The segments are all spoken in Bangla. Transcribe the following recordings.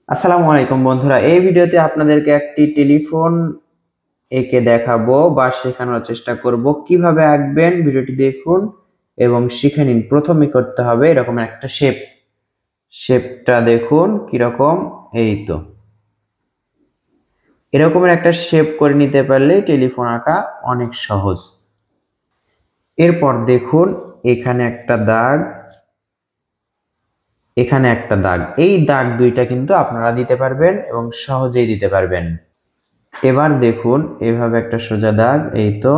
আসসালামু আলাইকুম বন্ধুরা, এই ভিডিওতে আপনাদেরকে একটি টেলিফোন এঁকে দেখাবো বা শেখানোর চেষ্টা করব। কিভাবে আঁকবেন ভিডিওটি দেখুন এবং শিখে নিন। প্রথমে করতে হবে এরকম একটা শেপটা দেখুন কিরকম। এই তো এরকমের একটা শেপ করে নিতে পারলে টেলিফোন আঁকা অনেক সহজ। এরপর দেখুন এখানে একটা দাগ, এখানে একটা দাগ। এই দাগ দুইটা কিন্তু আপনারা দিতে পারবেন এবং সহজেই দিতে পারবেন। এবার দেখুন এভাবে একটা সোজা দাগ। এই তো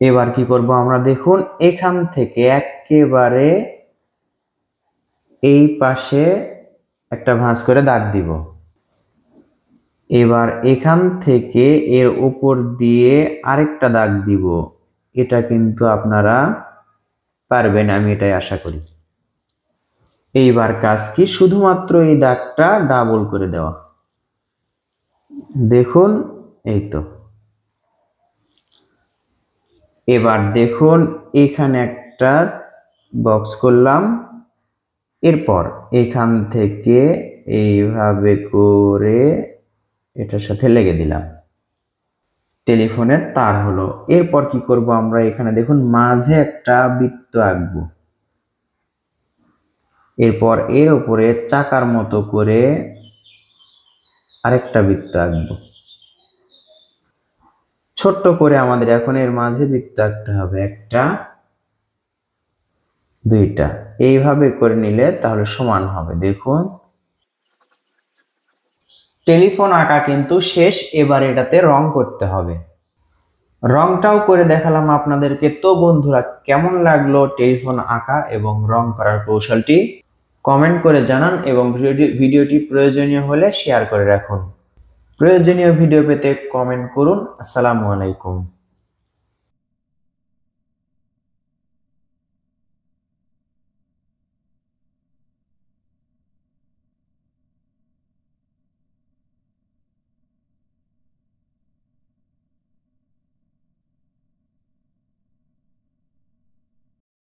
এবার কি করব আমরা, দেখুন এখান থেকে একেবারে এই পাশে একটা ভাঁজ করে দাগ দিব। এবার এখান থেকে এর উপর দিয়ে আরেকটা দাগ দিব। এটা কিন্তু আপনারা পারবেন, আমি এটাই আশা করি। এইবার কাজ কি, শুধুমাত্র এই দাগটা ডাবল করে দেওয়া। দেখুন এই তো। এবার দেখুন এখানে একটা বক্স করলাম। এরপর এখান থেকে এইভাবে করে এটার সাথে লেগে দিলাম, টেলিফোনের তার হলো। এরপর কি করব আমরা, এখানে দেখুন মাঝে একটা বৃত্ত আঁকবো। এরপর এর উপরে চাকার মতো করে আরেকটা বৃত্ত আঁকবো। ছোট্ট করে আমাদের এখন এর মাঝে বৃত্ত আঁকতে হবে, একটা দুইটা। এইভাবে করে নিলে তাহলে সমান হবে। দেখুন টেলিফোন আঁকা কিন্তু শেষ। এবার এটাতে রং করতে হবে। রংটাও করে দেখালাম আপনাদেরকে। তো বন্ধুরা, কেমন লাগলো টেলিফোন আঁকা এবং রং করার কৌশলটি কমেন্ট করে জানান এবং ভিডিওটি প্রয়োজনীয় হলে শেয়ার করে রাখুন। প্রয়োজনীয় ভিডিও পেতে কমেন্ট করুন। আসসালামু আলাইকুম।